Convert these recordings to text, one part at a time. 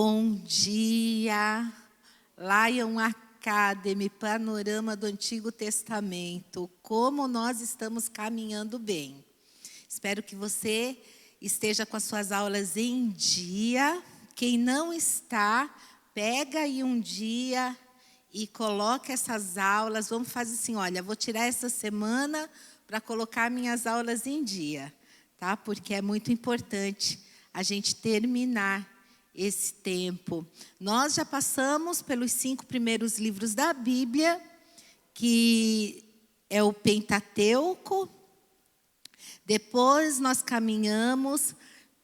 Bom dia, Lion Academy, panorama do Antigo Testamento. Como nós estamos caminhando bem. Espero que você esteja com as suas aulas em dia. Quem não está, pega aí um dia e coloca essas aulas. Vamos fazer assim, olha, vou tirar essa semana para colocar minhas aulas em dia, tá? Porque é muito importante a gente terminar esse tempo. Nós já passamos pelos 5 primeiros livros da Bíblia, que é o Pentateuco. Depois nós caminhamos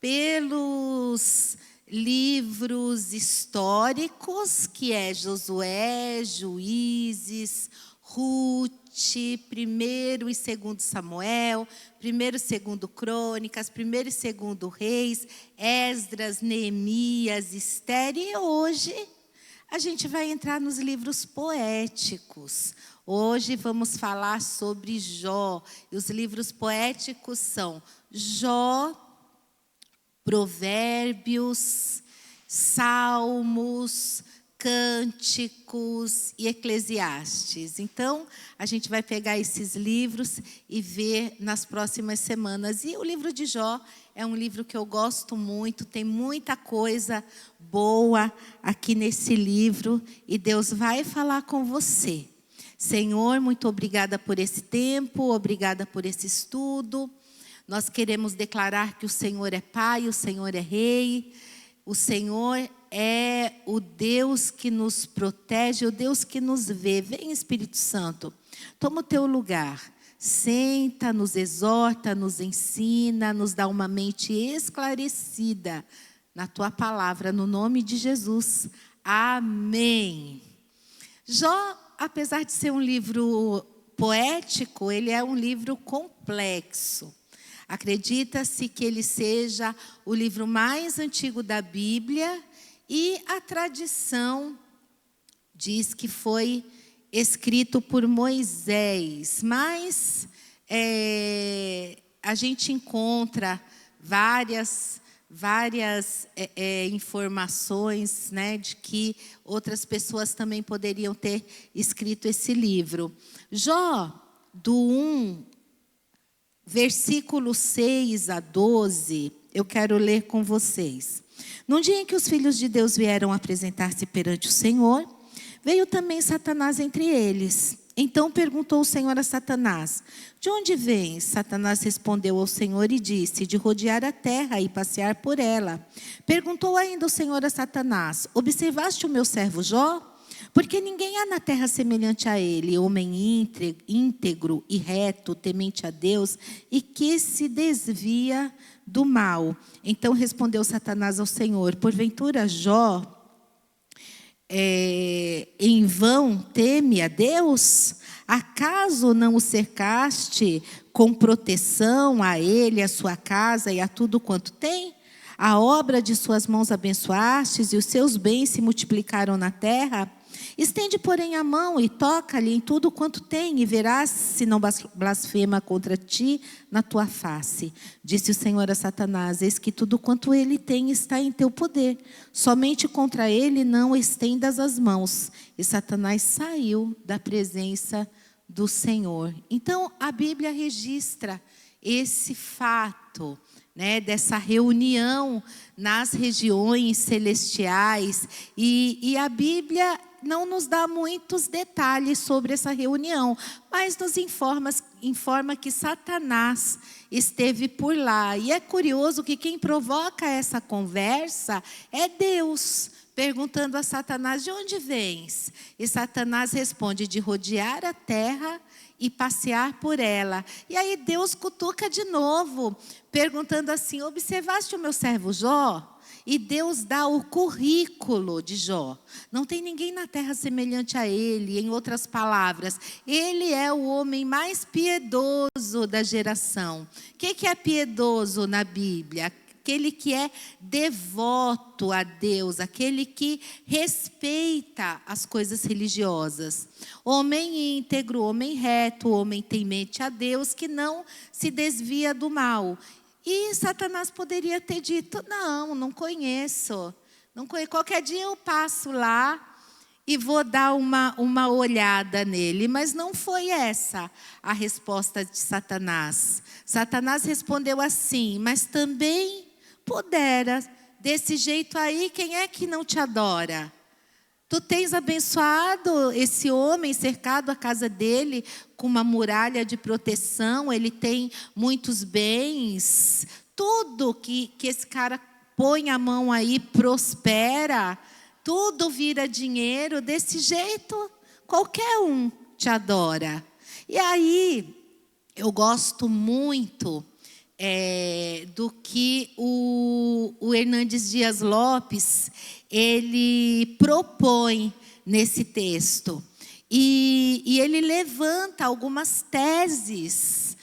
pelos livros históricos, que é Josué, Juízes, Ruth, 1º e 2º Samuel, 1º e 2º Crônicas, 1º e 2º Reis, Esdras, Neemias, Esther. E hoje a gente vai entrar nos livros poéticos. Hoje vamos falar sobre Jó. E os livros poéticos são Jó, Provérbios, Salmos, Cânticos e Eclesiastes. Então, a gente vai pegar esses livros e ver nas próximas semanas. E o livro de Jó é um livro que eu gosto muito, tem muita coisa boa aqui nesse livro e Deus vai falar com você. Senhor, muito obrigada por esse tempo, obrigada por esse estudo. Nós queremos declarar que o Senhor é Pai, o Senhor é Rei, o Senhor é o Deus que nos protege, o Deus que nos vê. Vem, Espírito Santo, toma o teu lugar. Senta, nos exorta, nos ensina, nos dá uma mente esclarecida na tua palavra, no nome de Jesus. Amém. Jó, apesar de ser um livro poético, ele é um livro complexo. Acredita-se que ele seja o livro mais antigo da Bíblia e a tradição diz que foi escrito por Moisés. Mas a gente encontra várias informações, né, de que outras pessoas também poderiam ter escrito esse livro. Jó, do 1, versículo 6 a 12, eu quero ler com vocês. Num dia em que os filhos de Deus vieram apresentar-se perante o Senhor, veio também Satanás entre eles. Então perguntou o Senhor a Satanás: de onde vens? Satanás respondeu ao Senhor e disse: de rodear a terra e passear por ela. Perguntou ainda o Senhor a Satanás: observaste o meu servo Jó? Porque ninguém há na terra semelhante a ele, homem íntegro e reto, temente a Deus, e que se desvia do mal. Então respondeu Satanás ao Senhor: porventura Jó em vão teme a Deus? Acaso não o cercaste com proteção a ele, a sua casa e a tudo quanto tem? A obra de suas mãos abençoastes e os seus bens se multiplicaram na terra? Estende, porém, a mão e toca-lhe em tudo quanto tem, e verás se não blasfema contra ti na tua face. Disse o Senhor a Satanás: eis que tudo quanto ele tem está em teu poder. Somente contra ele não estendas as mãos. E Satanás saiu da presença do Senhor. Então, a Bíblia registra esse fato, né, dessa reunião nas regiões celestiais. E a Bíblia não nos dá muitos detalhes sobre essa reunião, mas nos informa que Satanás esteve por lá. E é curioso que quem provoca essa conversa é Deus, perguntando a Satanás: de onde vens? E Satanás responde: de rodear a terra e passear por ela. E aí Deus cutuca de novo, perguntando assim: observaste o meu servo Jó? E Deus dá o currículo de Jó. Não tem ninguém na terra semelhante a ele. Em outras palavras, ele é o homem mais piedoso da geração. O que é piedoso na Bíblia? Aquele que é devoto a Deus, aquele que respeita as coisas religiosas. Homem íntegro, homem reto, homem temente a Deus, que não se desvia do mal. E Satanás poderia ter dito: não conheço. Não conheço. Qualquer dia eu passo lá e vou dar uma olhada nele. Mas não foi essa a resposta de Satanás. Satanás respondeu assim: mas também pudera, desse jeito aí, quem é que não te adora? Tu tens abençoado esse homem, cercado a casa dele com uma muralha de proteção, ele tem muitos bens, tudo que esse cara põe a mão aí prospera, tudo vira dinheiro, desse jeito qualquer um te adora. E aí, eu gosto muito do que o Hernandes Dias Lopes, ele propõe nesse texto. E ele levanta algumas teses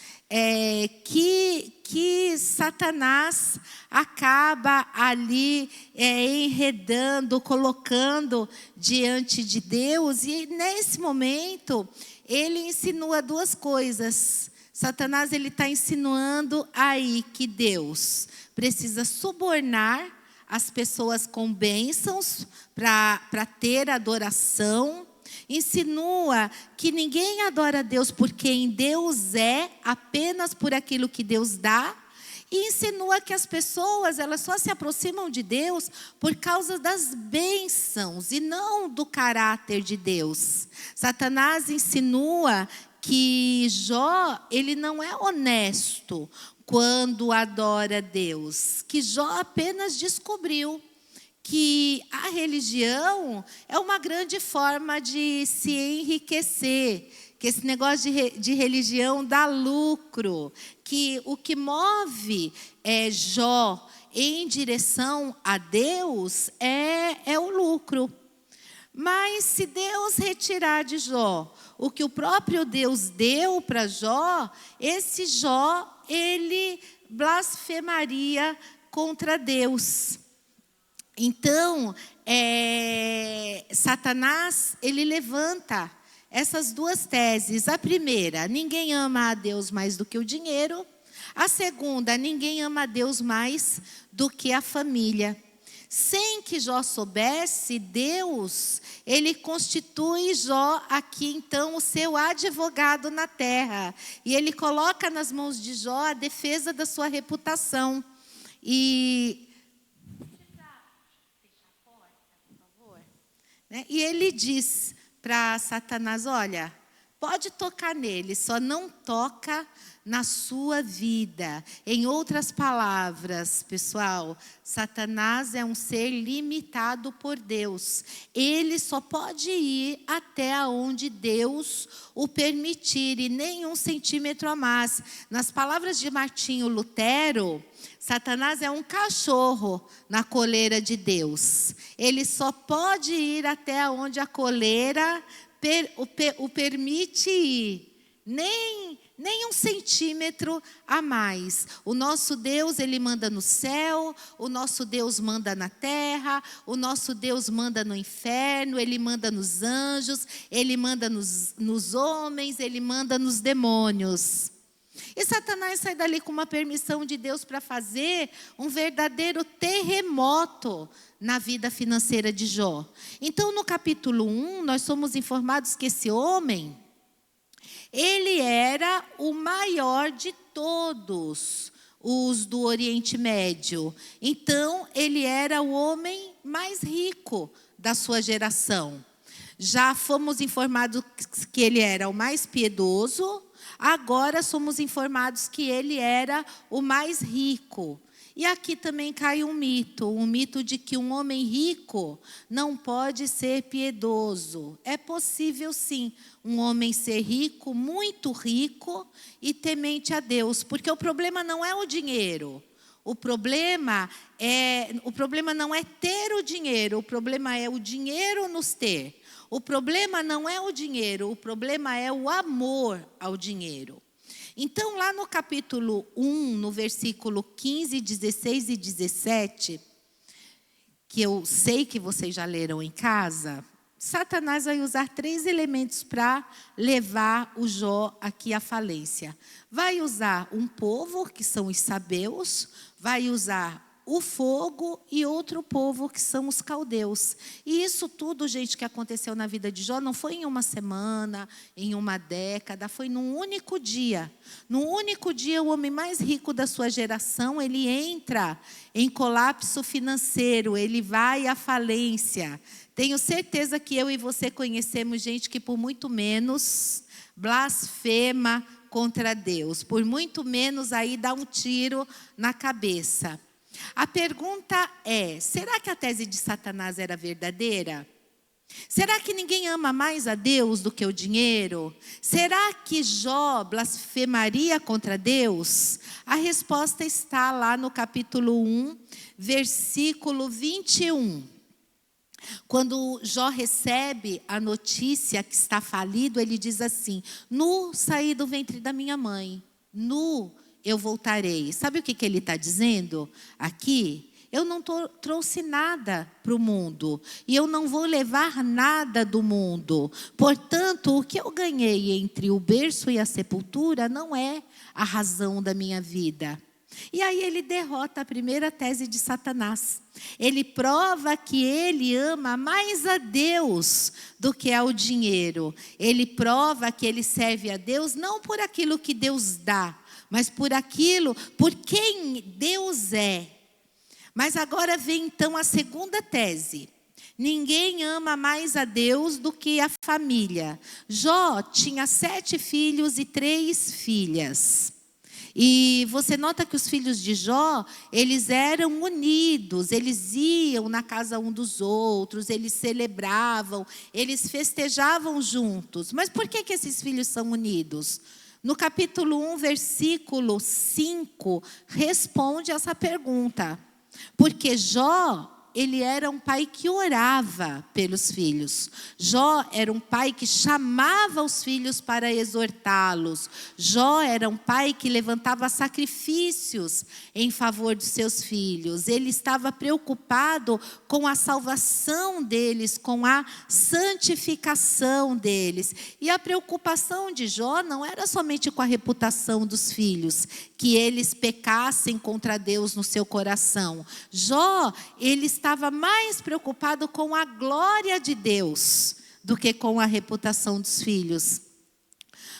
que Satanás acaba ali enredando, colocando diante de Deus. E nesse momento, ele insinua duas coisas. Satanás está insinuando aí que Deus precisa subornar as pessoas com bênçãos para ter adoração. Insinua que ninguém adora a Deus por quem Deus é, apenas por aquilo que Deus dá. E insinua que as pessoas, elas só se aproximam de Deus por causa das bênçãos e não do caráter de Deus. Satanás insinua que Jó, ele não é honesto quando adora Deus. Que Jó apenas descobriu que a religião é uma grande forma de se enriquecer, que esse negócio de religião dá lucro, que o que move Jó em direção a Deus é o lucro. Mas se Deus retirar de Jó o que o próprio Deus deu para Jó, esse Jó, ele blasfemaria contra Deus. Então, Satanás, ele levanta essas duas teses. A primeira, ninguém ama a Deus mais do que o dinheiro. A segunda, ninguém ama a Deus mais do que a família. Sem que Jó soubesse, Deus, ele constitui Jó aqui, então, o seu advogado na terra. E ele coloca nas mãos de Jó a defesa da sua reputação. E ele diz para Satanás: olha, pode tocar nele, só não toca na sua vida. Em outras palavras, pessoal, Satanás é um ser limitado por Deus. Ele só pode ir até onde Deus o permitir, e nem 1 centímetro a mais. Nas palavras de Martinho Lutero, Satanás é um cachorro na coleira de Deus. Ele só pode ir até onde a coleira o permite ir. Nem 1 centímetro a mais. O nosso Deus, ele manda no céu, o nosso Deus manda na terra, o nosso Deus manda no inferno, ele manda nos anjos, ele manda nos homens, ele manda nos demônios. E Satanás sai dali com uma permissão de Deus para fazer um verdadeiro terremoto na vida financeira de Jó. Então, no capítulo 1, nós somos informados que esse homem, ele era o maior de todos os do Oriente Médio. Então, ele era o homem mais rico da sua geração. Já fomos informados que ele era o mais piedoso. Agora somos informados que ele era o mais rico. E aqui também cai um mito de que um homem rico não pode ser piedoso. É possível sim, um homem ser rico, muito rico e temente a Deus, porque o problema não é o dinheiro. O problema não é ter o dinheiro, o problema é o dinheiro nos ter. O problema não é o dinheiro, o problema é o amor ao dinheiro. Então, lá no capítulo 1, no versículo 15, 16 e 17, que eu sei que vocês já leram em casa, Satanás vai usar 3 elementos para levar o Jó aqui à falência. Vai usar um povo, que são os sabeus, vai usar o fogo e outro povo que são os caldeus. E isso tudo, gente, que aconteceu na vida de Jó, não foi em uma semana, em uma década, foi num único dia. Num único dia, o homem mais rico da sua geração, ele entra em colapso financeiro, ele vai à falência. Tenho certeza que eu e você conhecemos gente que por muito menos blasfema contra Deus, por muito menos aí dá um tiro na cabeça. A pergunta é, será que a tese de Satanás era verdadeira? Será que ninguém ama mais a Deus do que o dinheiro? Será que Jó blasfemaria contra Deus? A resposta está lá no capítulo 1, versículo 21. Quando Jó recebe a notícia que está falido, ele diz assim: nu saí do ventre da minha mãe, nu eu voltarei. Sabe o que ele está dizendo aqui? Eu não trouxe nada para o mundo. E eu não vou levar nada do mundo. Portanto, o que eu ganhei entre o berço e a sepultura não é a razão da minha vida. E aí ele derrota a primeira tese de Satanás. Ele prova que ele ama mais a Deus do que ao dinheiro. Ele prova que ele serve a Deus não por aquilo que Deus dá, mas por quem Deus é. Mas agora vem então a segunda tese. Ninguém ama mais a Deus do que a família. Jó tinha 7 filhos e 3 filhas. E você nota que os filhos de Jó, eles eram unidos, eles iam na casa um dos outros, eles celebravam, eles festejavam juntos. Mas por que esses filhos são unidos? No capítulo 1, versículo 5, responde essa pergunta. Porque Jó, ele era um pai que orava pelos filhos. Jó era um pai que chamava os filhos para exortá-los. Jó era um pai que levantava sacrifícios em favor dos seus filhos. Ele estava preocupado com a salvação deles, com a santificação deles. E a preocupação de Jó não era somente com a reputação dos filhos, que eles pecassem contra Deus no seu coração. Jó, ele estava mais preocupado com a glória de Deus do que com a reputação dos filhos.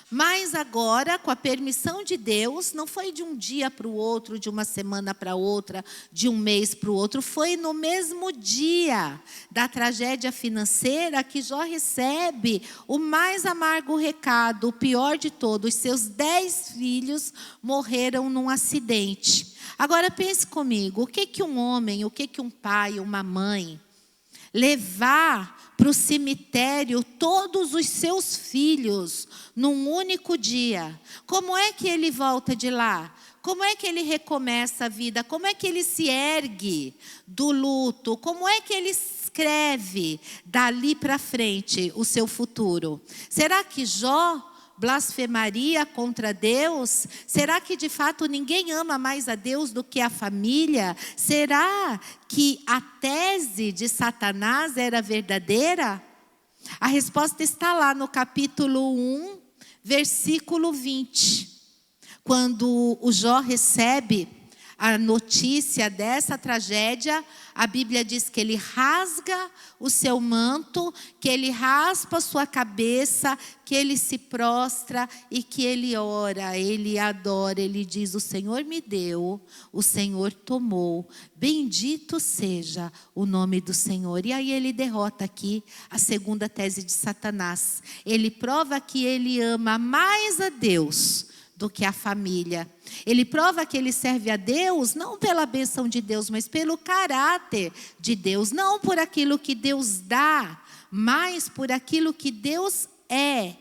Mas agora, com a permissão de Deus, não foi de um dia para o outro, de uma semana para outra, de um mês para o outro. Foi no mesmo dia da tragédia financeira que Jó recebe o mais amargo recado, o pior de todos. Seus 10 filhos morreram num acidente. Agora pense comigo, o que um homem, o que um pai, uma mãe, levar para o cemitério todos os seus filhos num único dia? Como é que ele volta de lá? Como é que ele recomeça a vida? Como é que ele se ergue do luto? Como é que ele escreve dali para frente o seu futuro? Será que Jó blasfemaria contra Deus? Será que de fato ninguém ama mais a Deus do que a família? Será que a tese de Satanás era verdadeira? A resposta está lá no capítulo 1, versículo 20. Quando o Jó recebe a notícia dessa tragédia, a Bíblia diz que ele rasga o seu manto, que ele raspa a sua cabeça, que ele se prostra e que ele ora, ele adora, ele diz: o Senhor me deu, o Senhor tomou, bendito seja o nome do Senhor. E aí ele derrota aqui a segunda tese de Satanás. Ele prova que ele ama mais a Deus do que a família. Ele prova que ele serve a Deus não pela bênção de Deus, mas pelo caráter de Deus. Não por aquilo que Deus dá, mas por aquilo que Deus é.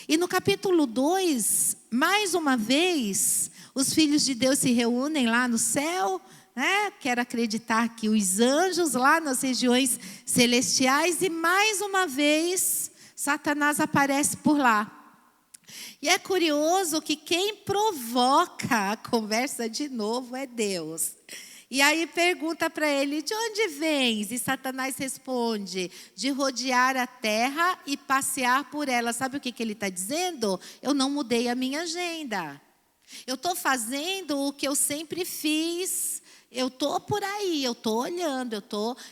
E no capítulo 2, mais uma vez, os filhos de Deus se reúnem lá no céu, né? Quero acreditar que os anjos lá nas regiões celestiais, e mais uma vez Satanás aparece por lá. E é curioso que quem provoca a conversa de novo é Deus. E aí pergunta para ele: de onde vens? E Satanás responde: de rodear a terra e passear por ela. Sabe o que ele está dizendo? Eu não mudei a minha agenda. Eu estou fazendo o que eu sempre fiz. Eu estou por aí, eu estou olhando,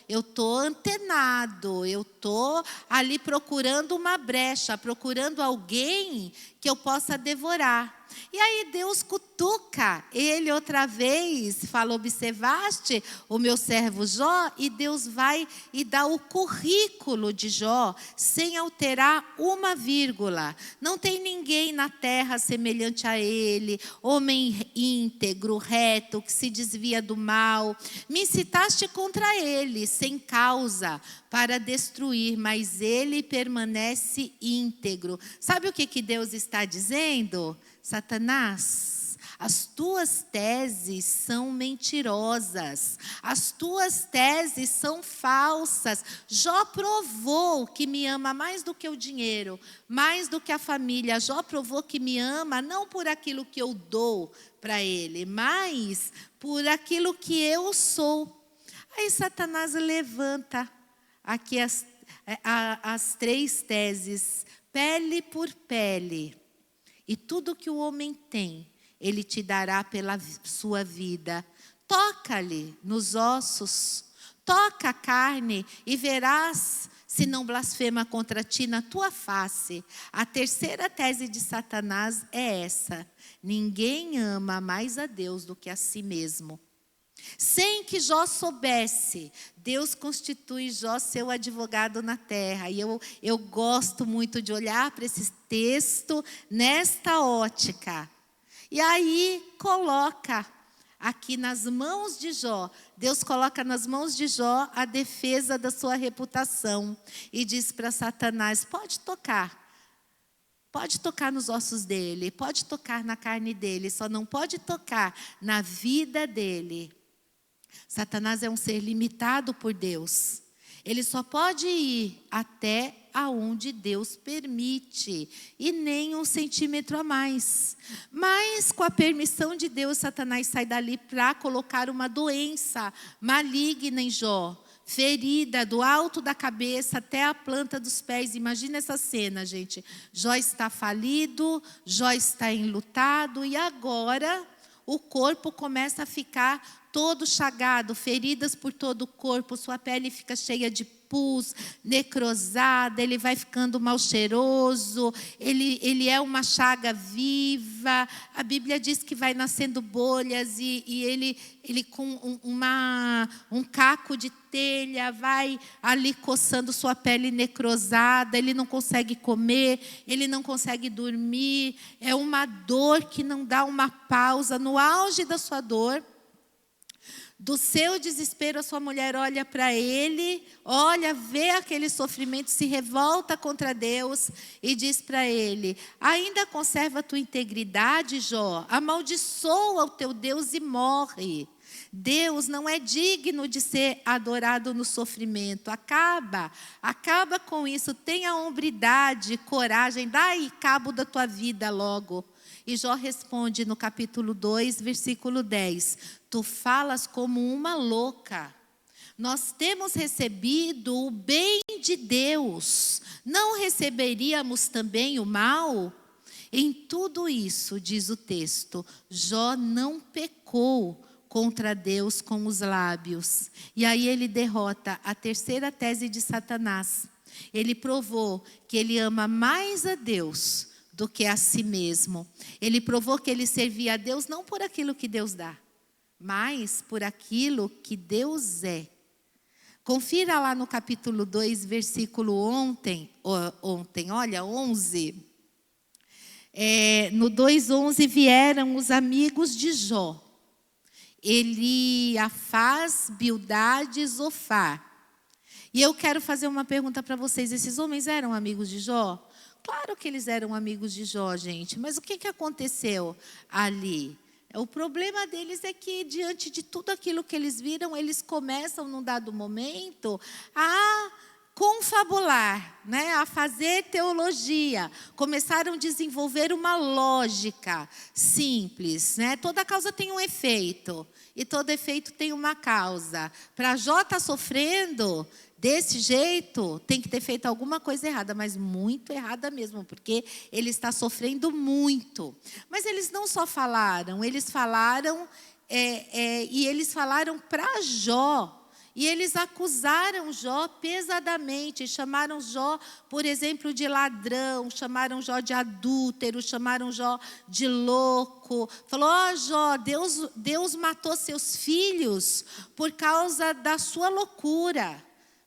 eu estou antenado, eu estou ali procurando uma brecha, procurando alguém que eu possa devorar. E aí Deus cutuca ele outra vez, fala: observaste o meu servo Jó? E Deus vai e dá o currículo de Jó, sem alterar uma vírgula. Não tem ninguém na terra semelhante a ele, homem íntegro, reto, que se desvia do mal. Me incitaste contra ele, sem causa, para destruir, mas ele permanece íntegro. Sabe o que Deus está dizendo? Satanás, as tuas teses são mentirosas, as tuas teses são falsas. Jó provou que me ama mais do que o dinheiro, mais do que a família. Jó provou que me ama não por aquilo que eu dou para ele, mas por aquilo que eu sou. Aí Satanás levanta aqui as três teses, pele por pele. E tudo que o homem tem, ele te dará pela sua vida. Toca-lhe nos ossos, toca a carne e verás se não blasfema contra ti na tua face. A terceira tese de Satanás é essa: ninguém ama mais a Deus do que a si mesmo. Sem que Jó soubesse, Deus constitui Jó seu advogado na terra. E eu gosto muito de olhar para esse texto nesta ótica. E aí coloca aqui nas mãos de Jó, Deus coloca nas mãos de Jó a defesa da sua reputação. E diz para Satanás: pode tocar nos ossos dele, pode tocar na carne dele, só não pode tocar na vida dele. Satanás é um ser limitado por Deus. Ele só pode ir até aonde Deus permite, e nem 1 centímetro a mais. Mas com a permissão de Deus, Satanás sai dali para colocar uma doença maligna em Jó. Ferida do alto da cabeça até a planta dos pés. Imagina essa cena, gente. Jó está falido, Jó está enlutado, e agora o corpo começa a ficar todo chagado, feridas por todo o corpo, sua pele fica cheia de pus, necrosada, ele vai ficando mal cheiroso, ele é uma chaga viva. A Bíblia diz que vai nascendo bolhas e ele com um caco de telha vai ali coçando sua pele necrosada, ele não consegue comer, ele não consegue dormir, é uma dor que não dá uma pausa. No auge da sua dor, do seu desespero, a sua mulher olha para ele, vê aquele sofrimento, se revolta contra Deus e diz para ele: ainda conserva a tua integridade, Jó? Amaldiçoa o teu Deus e morre. Deus não é digno de ser adorado no sofrimento. Acaba com isso. Tenha hombridade, coragem, dá aí cabo da tua vida logo. E Jó responde no capítulo 2, versículo 10. Tu falas como uma louca. Nós temos recebido o bem de Deus. Não receberíamos também o mal? Em tudo isso, diz o texto, Jó não pecou contra Deus com os lábios. E aí ele derrota a terceira tese de Satanás. Ele provou que ele ama mais a Deus do que a si mesmo. Ele provou que ele servia a Deus não por aquilo que Deus dá, mas por aquilo que Deus é. Confira lá no capítulo 2, versículo 11. No 2:11 vieram os amigos de Jó. Eliafaz, Bildade, Zofar. E eu quero fazer uma pergunta para vocês. Esses homens eram amigos de Jó? Claro que eles eram amigos de Jó, gente. Mas o que aconteceu ali? O problema deles é que, diante de tudo aquilo que eles viram, eles começam, num dado momento, a confabular, a fazer teologia. Começaram a desenvolver uma lógica simples. Toda causa tem um efeito, e todo efeito tem uma causa. Para Jó estar sofrendo desse jeito, tem que ter feito alguma coisa errada, mas muito errada mesmo, porque ele está sofrendo muito. Mas eles não só falaram, eles falaram e eles falaram para Jó. E eles acusaram Jó pesadamente, chamaram Jó, por exemplo, de ladrão, chamaram Jó de adúltero, chamaram Jó de louco. Falou, Jó, Deus matou seus filhos por causa da sua loucura.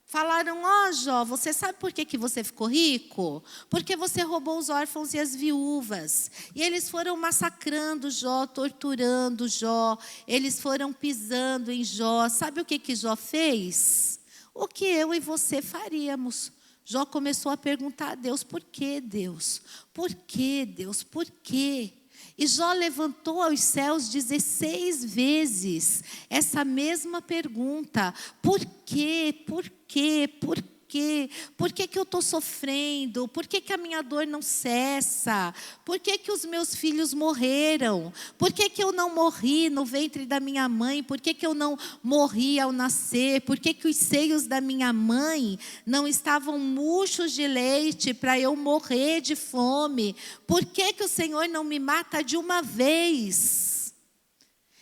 Falaram, Jó, você sabe por que você ficou rico? Porque você roubou os órfãos e as viúvas. E eles foram massacrando Jó, torturando Jó. Eles foram pisando em Jó. Sabe o que Jó fez? O que eu e você faríamos. Jó começou a perguntar a Deus, por que Deus? Por que Deus? Por quê? E Jó levantou aos céus 16 vezes essa mesma pergunta. Por quê? Por quê? Por quê? Por que eu estou sofrendo? Por que a minha dor não cessa? Por que os meus filhos morreram? Por que eu não morri no ventre da minha mãe? Por que eu não morri ao nascer? Por que os seios da minha mãe não estavam murchos de leite para eu morrer de fome? Por que o Senhor não me mata de uma vez?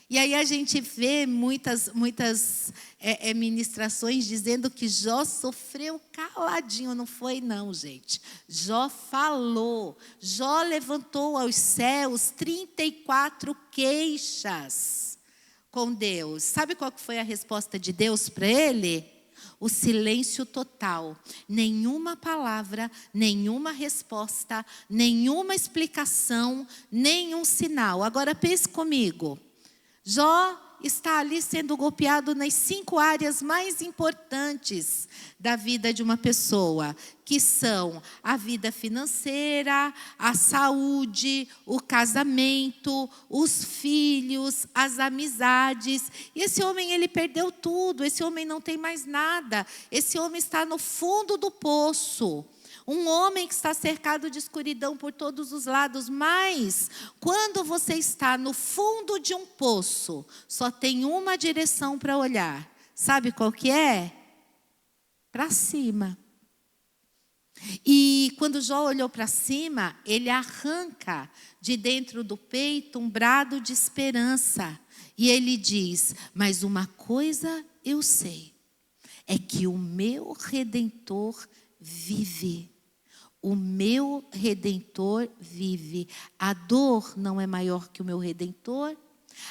E aí a gente vê muitas ministrações dizendo que Jó sofreu caladinho. Não foi não, gente. Jó falou. Jó levantou aos céus 34 queixas com Deus. Sabe qual que foi a resposta de Deus para ele? O silêncio total. Nenhuma palavra, nenhuma resposta, nenhuma explicação, nenhum sinal. Agora pense comigo. Jó está ali sendo golpeado nas 5 áreas mais importantes da vida de uma pessoa, que são a vida financeira, a saúde, o casamento, os filhos, as amizades. E esse homem, ele perdeu tudo, esse homem não tem mais nada, esse homem está no fundo do poço. Um homem que está cercado de escuridão por todos os lados, mas quando você está no fundo de um poço, só tem uma direção para olhar. Sabe qual que é? Para cima. E quando Jó olhou para cima, ele arranca de dentro do peito um brado de esperança. E ele diz, mas uma coisa eu sei, é que o meu Redentor vive. O meu Redentor vive. A dor não é maior que o meu Redentor.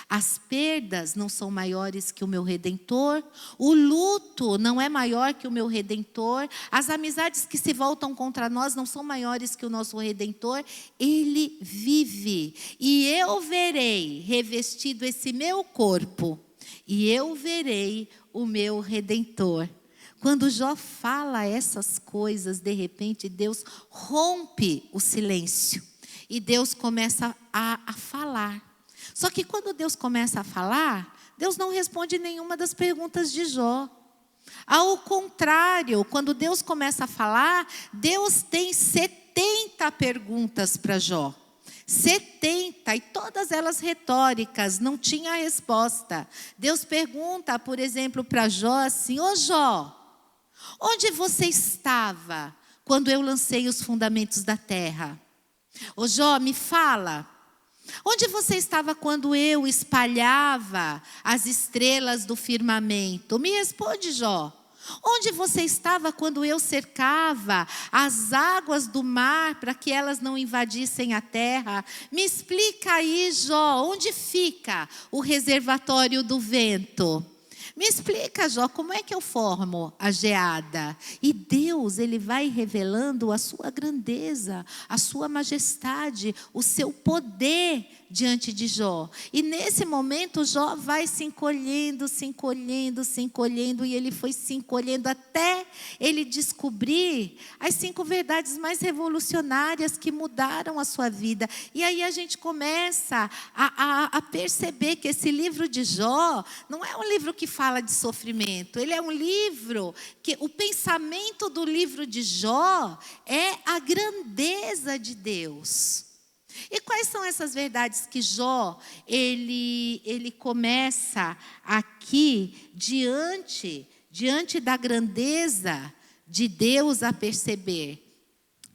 As perdas não são maiores que o meu Redentor. O luto não é maior que o meu Redentor. As amizades que se voltam contra nós não são maiores que o nosso Redentor. Ele vive. E eu verei revestido esse meu corpo. E eu verei o meu Redentor. Quando Jó fala essas coisas, de repente Deus rompe o silêncio. E Deus começa a falar. Só que quando Deus começa a falar, Deus não responde nenhuma das perguntas de Jó. Ao contrário, quando Deus começa a falar, Deus tem 70 perguntas para Jó. 70, e todas elas retóricas, não tinha resposta. Deus pergunta, por exemplo, para Jó assim, Jó, onde você estava quando eu lancei os fundamentos da terra? Jó, me fala. Onde você estava quando eu espalhava as estrelas do firmamento? Me responde, Jó. Onde você estava quando eu cercava as águas do mar para que elas não invadissem a terra? Me explica aí, Jó, onde fica o reservatório do vento? Me explica, Jó, como é que eu formo a geada? E Deus, ele vai revelando a sua grandeza, a sua majestade, o seu poder diante de Jó. E nesse momento, Jó vai se encolhendo, se encolhendo, se encolhendo. E ele foi se encolhendo até ele descobrir as 5 verdades mais revolucionárias que mudaram a sua vida. E aí a gente começa a perceber que esse livro de Jó não é um livro que fala de sofrimento. Ele é um livro que o pensamento do livro de Jó é a grandeza de Deus. E quais são essas verdades que Jó, ele começa aqui diante da grandeza de Deus a perceber?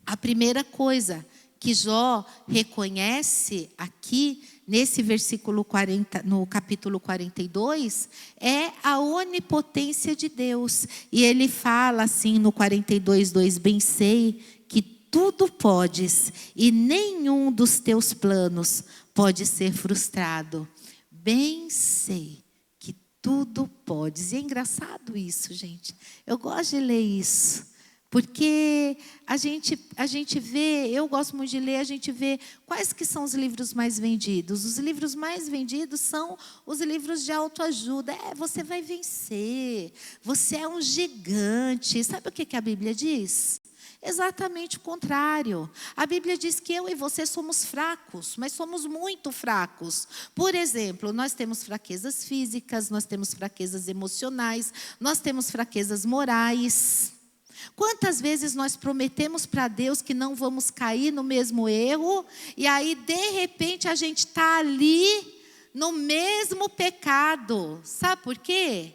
A primeira coisa que Jó reconhece aqui, nesse versículo 40, no capítulo 42, é a onipotência de Deus. E ele fala assim no 42:2, bem sei que tudo podes e nenhum dos teus planos pode ser frustrado. Bem sei que tudo podes. E é engraçado isso, gente. Eu gosto de ler isso. Porque a gente vê, eu gosto muito de ler, a gente vê quais que são os livros mais vendidos. Os livros mais vendidos são os livros de autoajuda. Você vai vencer, você é um gigante. Sabe o que a Bíblia diz? Exatamente o contrário. A Bíblia diz que eu e você somos fracos, mas somos muito fracos. Por exemplo, nós temos fraquezas físicas, nós temos fraquezas emocionais, nós temos fraquezas morais. Quantas vezes nós prometemos para Deus que não vamos cair no mesmo erro, e aí de repente a gente está ali no mesmo pecado. Sabe por quê?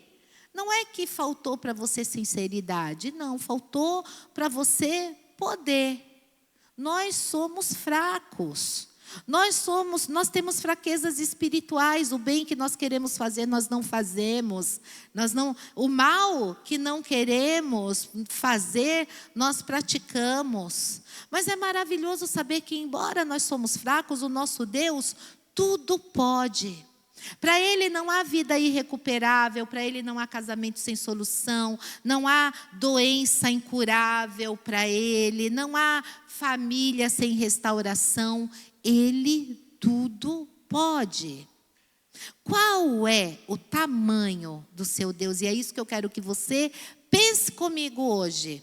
Não é que faltou para você sinceridade, não, faltou para você poder. Nós somos fracos. Nós temos fraquezas espirituais. O bem que nós queremos fazer, nós não fazemos. O mal que não queremos fazer, nós praticamos. Mas é maravilhoso saber que, embora nós somos fracos, o nosso Deus tudo pode. Para Ele não há vida irrecuperável, para Ele não há casamento sem solução, não há doença incurável para Ele, não há família sem restauração. Ele tudo pode. Qual é o tamanho do seu Deus? E é isso que eu quero que você pense comigo hoje.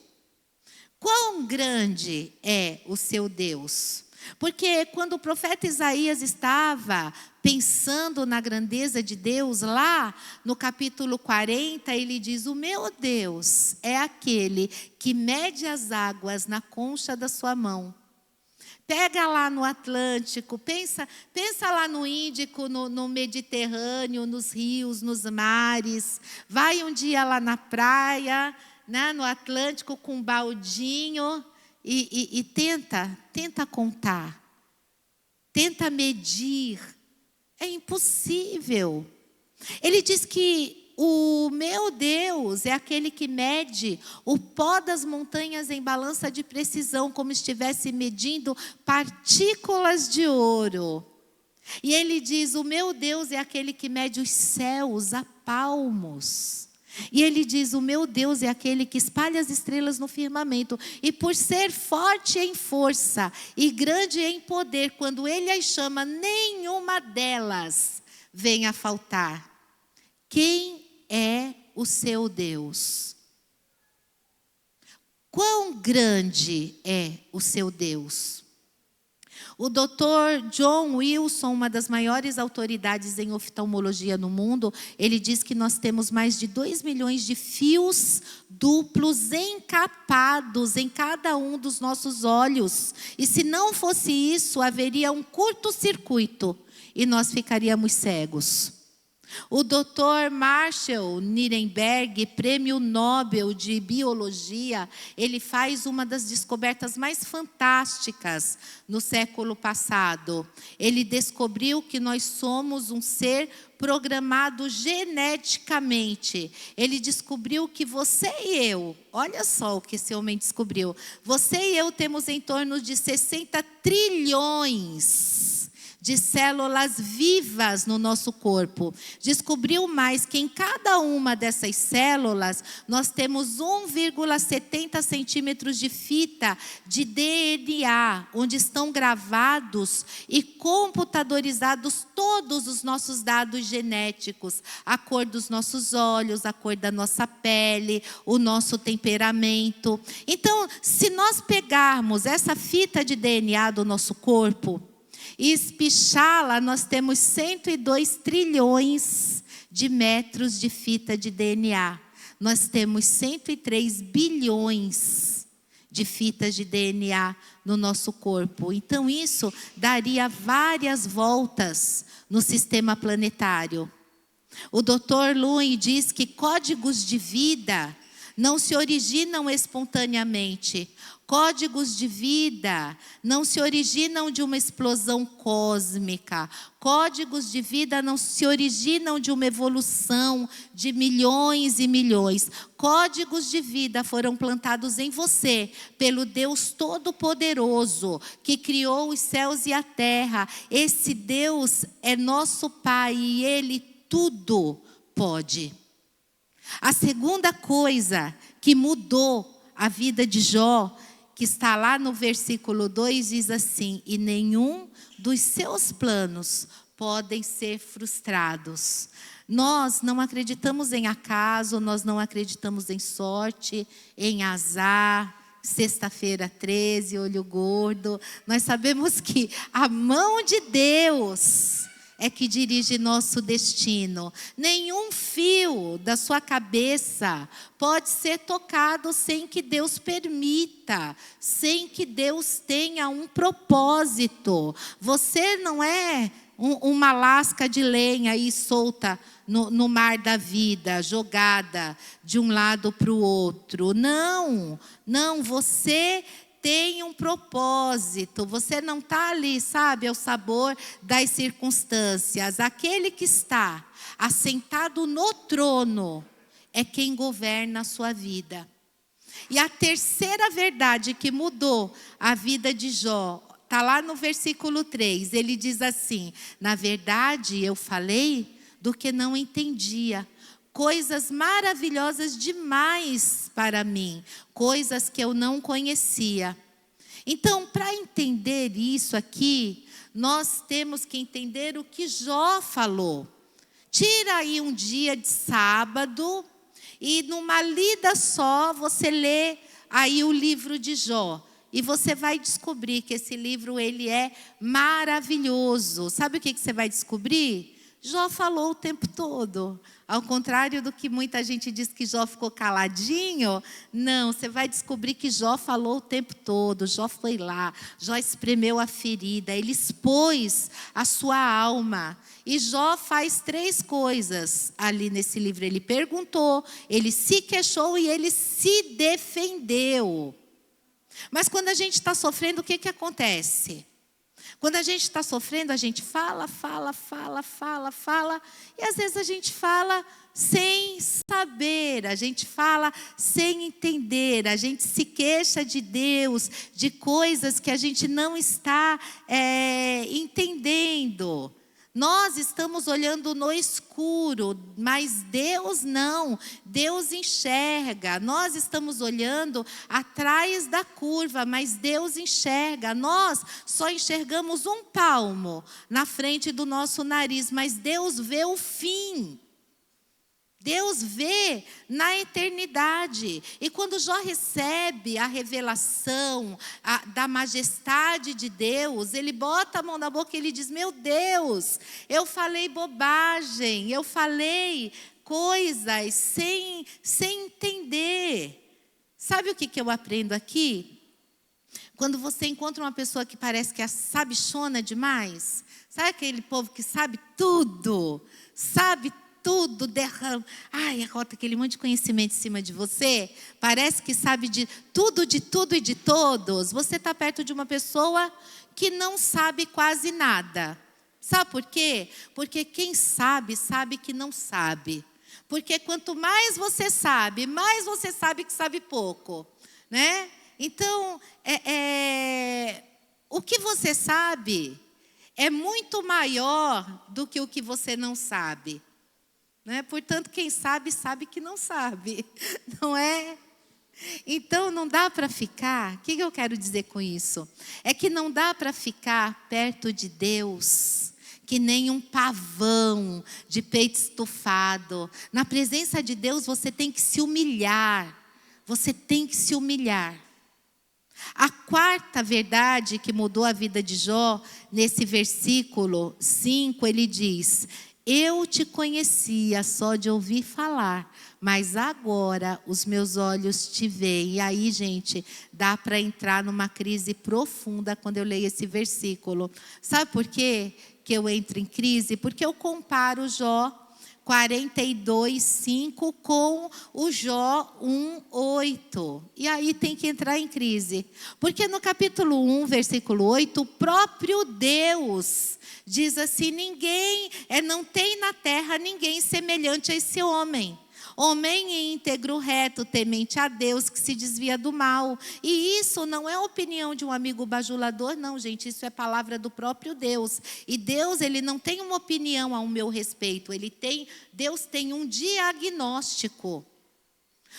Quão grande é o seu Deus? Porque quando o profeta Isaías estava pensando na grandeza de Deus, lá no capítulo 40, ele diz: o meu Deus é aquele que mede as águas na concha da sua mão. Pega lá no Atlântico, pensa lá no Índico, no Mediterrâneo, nos rios, nos mares. Vai um dia lá na praia, né, no Atlântico com um baldinho e tenta contar. Tenta medir. É impossível. Ele diz que o meu Deus é aquele que mede o pó das montanhas em balança de precisão, como estivesse medindo partículas de ouro. E ele diz: o meu Deus é aquele que mede os céus a palmos. E ele diz: o meu Deus é aquele que espalha as estrelas no firmamento. E por ser forte em força e grande em poder, quando ele as chama, nenhuma delas vem a faltar. Quem é o seu Deus? Quão grande é o seu Deus? O Dr. John Wilson, uma das maiores autoridades em oftalmologia no mundo, ele diz que nós temos mais de 2 milhões de fios duplos encapados em cada um dos nossos olhos. E se não fosse isso, haveria um curto-circuito e nós ficaríamos cegos. O Dr. Marshall Nirenberg, prêmio Nobel de Biologia, ele faz uma das descobertas mais fantásticas no século passado. Ele descobriu que nós somos um ser programado geneticamente. Ele descobriu que você e eu, olha só o que esse homem descobriu, você e eu temos em torno de 60 trilhões de células vivas no nosso corpo. Descobriu mais que em cada uma dessas células nós temos 1,70 centímetros de fita de DNA, onde estão gravados e computadorizados todos os nossos dados genéticos, a cor dos nossos olhos, a cor da nossa pele, o nosso temperamento. Então, se nós pegarmos essa fita de DNA do nosso corpo e espichá-la, nós temos 102 trilhões de metros de fita de DNA. Nós temos 103 bilhões de fitas de DNA no nosso corpo. Então isso daria várias voltas no sistema planetário. O Dr. Lewin diz que códigos de vida não se originam espontaneamente. Códigos de vida não se originam de uma explosão cósmica. Códigos de vida não se originam de uma evolução de milhões e milhões. Códigos de vida foram plantados em você pelo Deus Todo-Poderoso, que criou os céus e a terra. Esse Deus é nosso Pai e Ele tudo pode. A segunda coisa que mudou a vida de Jó, que está lá no versículo 2, diz assim: e nenhum dos seus planos podem ser frustrados. Nós não acreditamos em acaso, nós não acreditamos em sorte, em azar, sexta-feira 13, olho gordo. Nós sabemos que a mão de Deus é que dirige nosso destino. Nenhum fio da sua cabeça pode ser tocado sem que Deus permita, sem que Deus tenha um propósito. Você não é uma lasca de lenha aí solta no mar da vida, jogada de um lado para o outro. Não, você tem um propósito, você não está ali, sabe, ao sabor das circunstâncias. Aquele que está assentado no trono é quem governa a sua vida. E a terceira verdade que mudou a vida de Jó, está lá no versículo 3, ele diz assim: na verdade eu falei do que não entendia, coisas maravilhosas demais para mim, coisas que eu não conhecia. Então, para entender isso aqui, nós temos que entender o que Jó falou. Tira aí um dia de sábado e numa lida só você lê aí o livro de Jó. E você vai descobrir que esse livro ele é maravilhoso. Sabe o que você vai descobrir? Jó falou o tempo todo. Ao contrário do que muita gente diz que Jó ficou caladinho, não, você vai descobrir que Jó falou o tempo todo. Jó foi lá, Jó espremeu a ferida, ele expôs a sua alma. E Jó faz 3 coisas ali nesse livro. Ele perguntou, ele se queixou e ele se defendeu. Mas quando a gente está sofrendo, o que acontece? Quando a gente está sofrendo, a gente fala, e às vezes a gente fala sem saber, a gente fala sem entender, a gente se queixa de Deus, de coisas que a gente não está entendendo. Nós estamos olhando no escuro, mas Deus não. Deus enxerga. Nós estamos olhando atrás da curva, mas Deus enxerga. Nós só enxergamos um palmo na frente do nosso nariz, mas Deus vê o fim. Deus vê na eternidade. E quando Jó recebe a revelação da majestade de Deus, ele bota a mão na boca e ele diz: meu Deus, eu falei bobagem, eu falei coisas sem entender. Sabe o que eu aprendo aqui? Quando você encontra uma pessoa que parece que é sabichona demais, sabe aquele povo que sabe tudo, derrama, rota aquele monte de conhecimento em cima de você, parece que sabe de tudo e de todos. Você está perto de uma pessoa que não sabe quase nada. Sabe por quê? Porque quem sabe, sabe que não sabe. Porque quanto mais você sabe que sabe pouco, né? Então, o que você sabe é muito maior do que o que você não sabe. Né? Portanto, quem sabe, sabe que não sabe, não é? Então, não dá para ficar, o que eu quero dizer com isso? É que não dá para ficar perto de Deus, que nem um pavão de peito estufado. Na presença de Deus, você tem que se humilhar, A quarta verdade que mudou a vida de Jó, nesse versículo 5, ele diz: eu te conhecia só de ouvir falar, mas agora os meus olhos te veem. E aí, gente, dá para entrar numa crise profunda quando eu leio esse versículo. Sabe por quê que eu entro em crise? Porque eu comparo Jó 42:5 com o Jó 1:8. E aí tem que entrar em crise. Porque no capítulo 1, versículo 8, o próprio Deus diz assim: não tem na terra ninguém semelhante a esse homem. Homem íntegro, reto, temente a Deus, que se desvia do mal. E isso não é opinião de um amigo bajulador, não, gente. Isso é palavra do próprio Deus. E Deus, ele não tem uma opinião ao meu respeito. Deus tem um diagnóstico.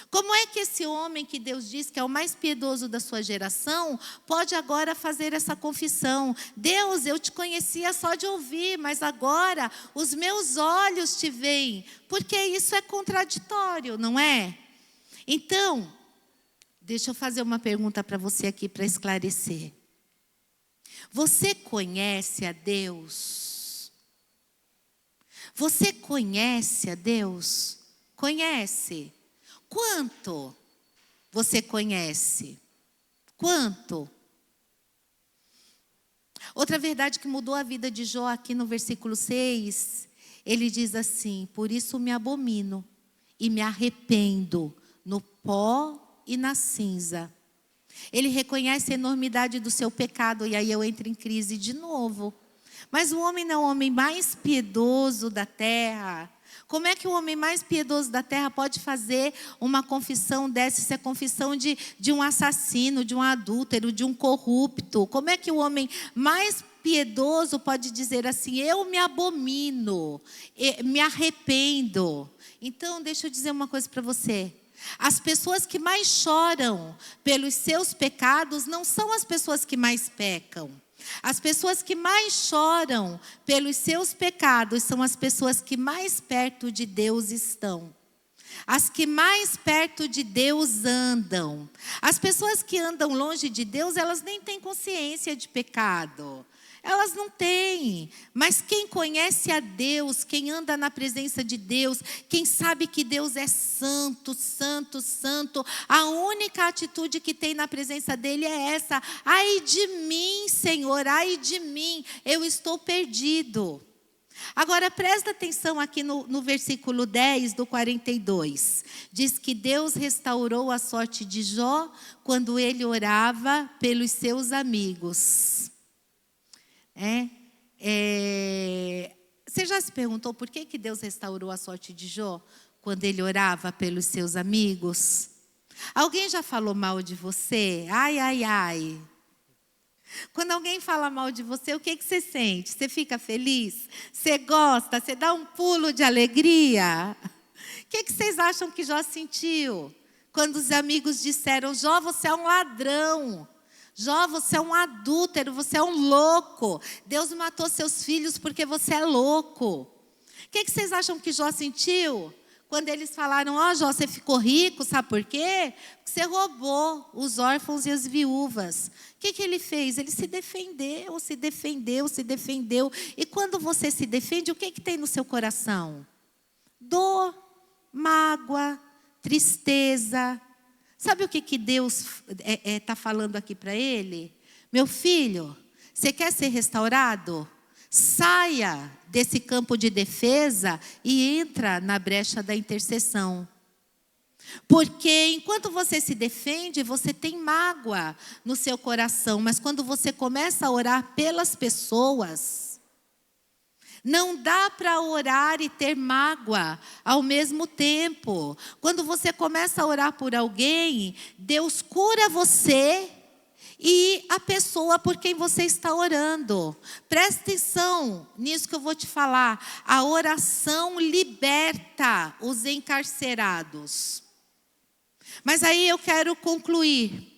Como é que esse homem que Deus diz que é o mais piedoso da sua geração pode agora fazer essa confissão? Deus, eu te conhecia só de ouvir, mas agora os meus olhos te veem. Porque isso é contraditório, não é? Então, deixa eu fazer uma pergunta para você aqui para esclarecer. Você conhece a Deus? Você conhece a Deus? Conhece? Quanto você conhece? Quanto? Outra verdade que mudou a vida de Jó aqui no versículo 6, ele diz assim: por isso me abomino e me arrependo no pó e na cinza. Ele reconhece a enormidade do seu pecado, e aí eu entro em crise de novo. Mas o homem não é o homem mais piedoso da terra. Como é que o homem mais piedoso da terra pode fazer uma confissão dessa? Isso é confissão de um assassino, de um adúltero, de um corrupto. Como é que o homem mais piedoso pode dizer assim: eu me abomino, me arrependo? Então, deixa eu dizer uma coisa para você. As pessoas que mais choram pelos seus pecados não são as pessoas que mais pecam. As pessoas que mais choram pelos seus pecados são as pessoas que mais perto de Deus estão. As que mais perto de Deus andam. As pessoas que andam longe de Deus, elas nem têm consciência de pecado. Elas não têm. Mas quem conhece a Deus, quem anda na presença de Deus, quem sabe que Deus é santo, santo, santo, a única atitude que tem na presença dele é essa: ai de mim, Senhor, ai de mim, eu estou perdido. Agora presta atenção aqui no versículo 10 do 42. Diz que Deus restaurou a sorte de Jó quando ele orava pelos seus amigos. Você já se perguntou por que Deus restaurou a sorte de Jó quando ele orava pelos seus amigos? Alguém já falou mal de você? Ai, ai, ai. Quando alguém fala mal de você, o que você sente? Você fica feliz? Você gosta? Você dá um pulo de alegria? O que vocês acham que Jó sentiu quando os amigos disseram: Jó, você é um ladrão. Jó, você é um adúltero, você é um louco. Deus matou seus filhos porque você é louco. O que vocês acham que Jó sentiu? Quando eles falaram: ó, Jó, você ficou rico, sabe por quê? Porque você roubou os órfãos e as viúvas. O que ele fez? Ele se defendeu, se defendeu, se defendeu. E quando você se defende, o que tem no seu coração? Dor, mágoa, tristeza. Sabe o que Deus está falando aqui para ele? Meu filho, você quer ser restaurado? Saia desse campo de defesa e entra na brecha da intercessão. Porque enquanto você se defende, você tem mágoa no seu coração. Mas quando você começa a orar pelas pessoas, não dá para orar e ter mágoa ao mesmo tempo. Quando você começa a orar por alguém, Deus cura você e a pessoa por quem você está orando. Presta atenção nisso que eu vou te falar. A oração liberta os encarcerados. Mas aí eu quero concluir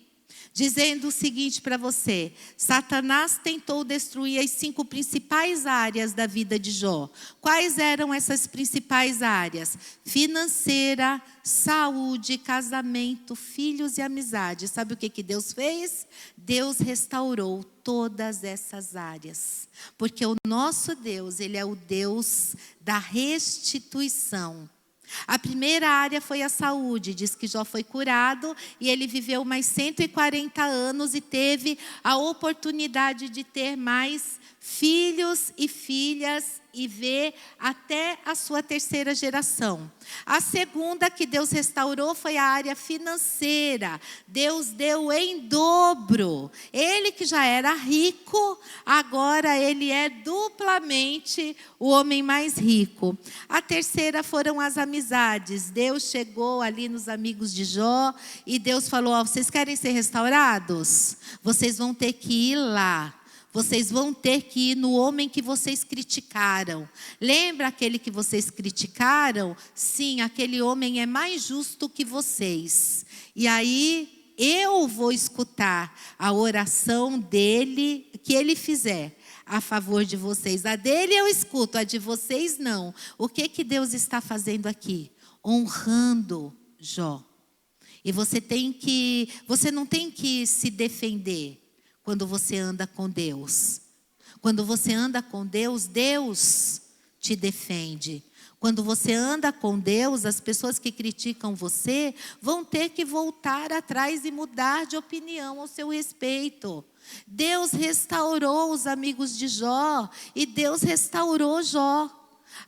dizendo o seguinte para você: Satanás tentou destruir as 5 principais áreas da vida de Jó. Quais eram essas principais áreas? Financeira, saúde, casamento, filhos e amizade. Sabe o que Deus fez? Deus restaurou todas essas áreas. Porque o nosso Deus, Ele é o Deus da restituição. A primeira área foi a saúde. Diz que Jó foi curado e ele viveu mais 140 anos e teve a oportunidade de ter mais filhos e filhas e ver até a sua terceira geração. A segunda que Deus restaurou foi a área financeira. Deus deu em dobro. Ele que já era rico, agora ele é duplamente o homem mais rico. A terceira foram as amizades. Deus chegou ali nos amigos de Jó e Deus falou: ó, vocês querem ser restaurados? Vocês vão ter que ir lá. Vocês vão ter que ir no homem que vocês criticaram. Lembra aquele que vocês criticaram? Sim, aquele homem é mais justo que vocês. E aí eu vou escutar a oração dele, que ele fizer a favor de vocês. A dele eu escuto, a de vocês não. O que Deus está fazendo aqui? Honrando Jó. E você não tem que se defender. Quando você anda com Deus. Quando você anda com Deus, Deus te defende. Quando você anda com Deus, as pessoas que criticam você vão ter que voltar atrás e mudar de opinião ao seu respeito. Deus restaurou os amigos de Jó e Deus restaurou Jó.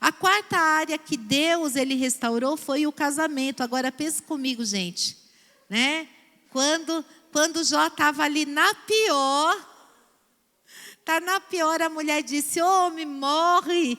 A quarta área que Deus ele restaurou foi o casamento. Agora pense comigo, gente, né? Quando Jó estava ali na pior, a mulher disse: homem, morre,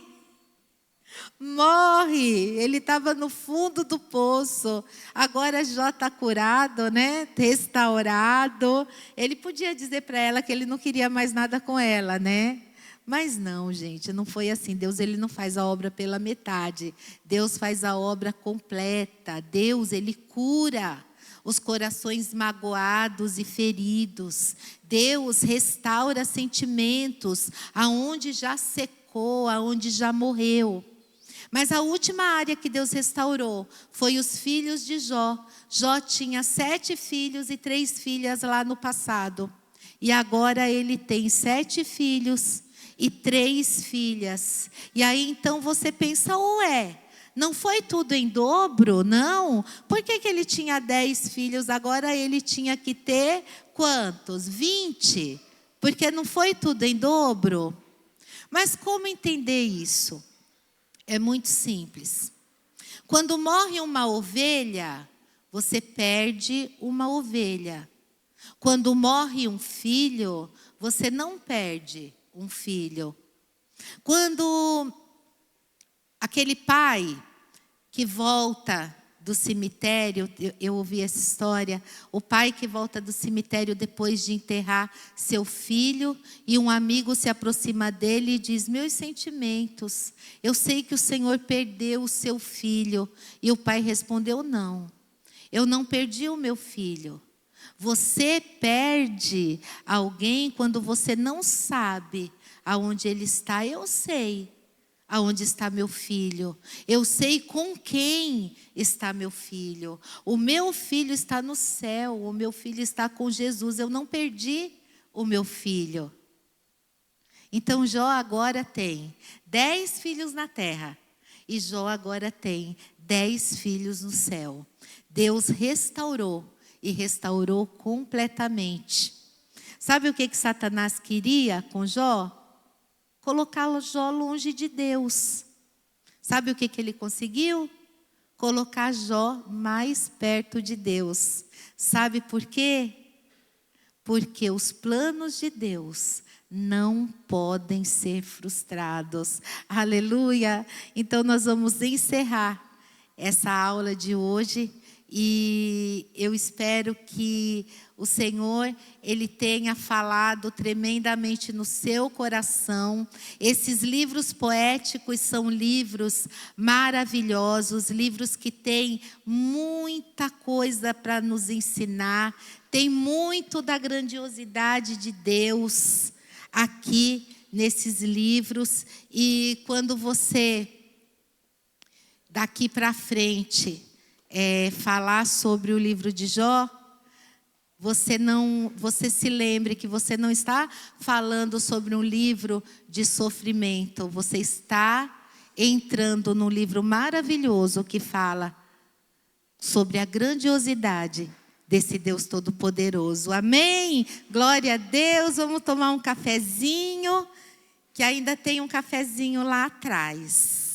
morre. Ele estava no fundo do poço. Agora Jó está curado, né? Restaurado. Ele podia dizer para ela que ele não queria mais nada com ela, né? Mas não, gente, não foi assim. Deus ele não faz a obra pela metade. Deus faz a obra completa. Deus ele cura os corações magoados e feridos. Deus restaura sentimentos aonde já secou, aonde já morreu. Mas a última área que Deus restaurou foi os filhos de Jó. Jó tinha 7 filhos e 3 filhas lá no passado. E agora ele tem 7 filhos e 3 filhas. E aí então você pensa, ué, não foi tudo em dobro? Não. Por que ele tinha 10 filhos? Agora ele tinha que ter quantos? 20. Porque não foi tudo em dobro? Mas como entender isso? É muito simples. Quando morre uma ovelha, você perde uma ovelha. Quando morre um filho, você não perde um filho. Quando aquele pai que volta do cemitério, eu ouvi essa história, o pai que volta do cemitério depois de enterrar seu filho, e um amigo se aproxima dele e diz: meus sentimentos, eu sei que o Senhor perdeu o seu filho. E o pai respondeu: não, eu não perdi o meu filho. Você perde alguém quando você não sabe aonde ele está. Eu sei aonde está meu filho. Eu sei com quem está meu filho. O meu filho está no céu. O meu filho está com Jesus. Eu não perdi o meu filho. Então Jó agora tem 10 filhos na terra. E Jó agora tem 10 filhos no céu. Deus restaurou. E restaurou completamente. Sabe o que Satanás queria com Jó? Colocar Jó longe de Deus. Sabe o que ele conseguiu? Colocar Jó mais perto de Deus. Sabe por quê? Porque os planos de Deus não podem ser frustrados. Aleluia! Então nós vamos encerrar essa aula de hoje. E eu espero que o Senhor, Ele tenha falado tremendamente no seu coração. Esses livros poéticos são livros maravilhosos, livros que têm muita coisa para nos ensinar. Tem muito da grandiosidade de Deus aqui nesses livros. E quando você, daqui para frente, falar sobre o livro de Jó, você se lembre que você não está falando sobre um livro de sofrimento. Você está entrando num livro maravilhoso que fala sobre a grandiosidade desse Deus Todo-Poderoso. Amém? Glória a Deus. Vamos tomar um cafezinho. que ainda tem um cafezinho lá atrás.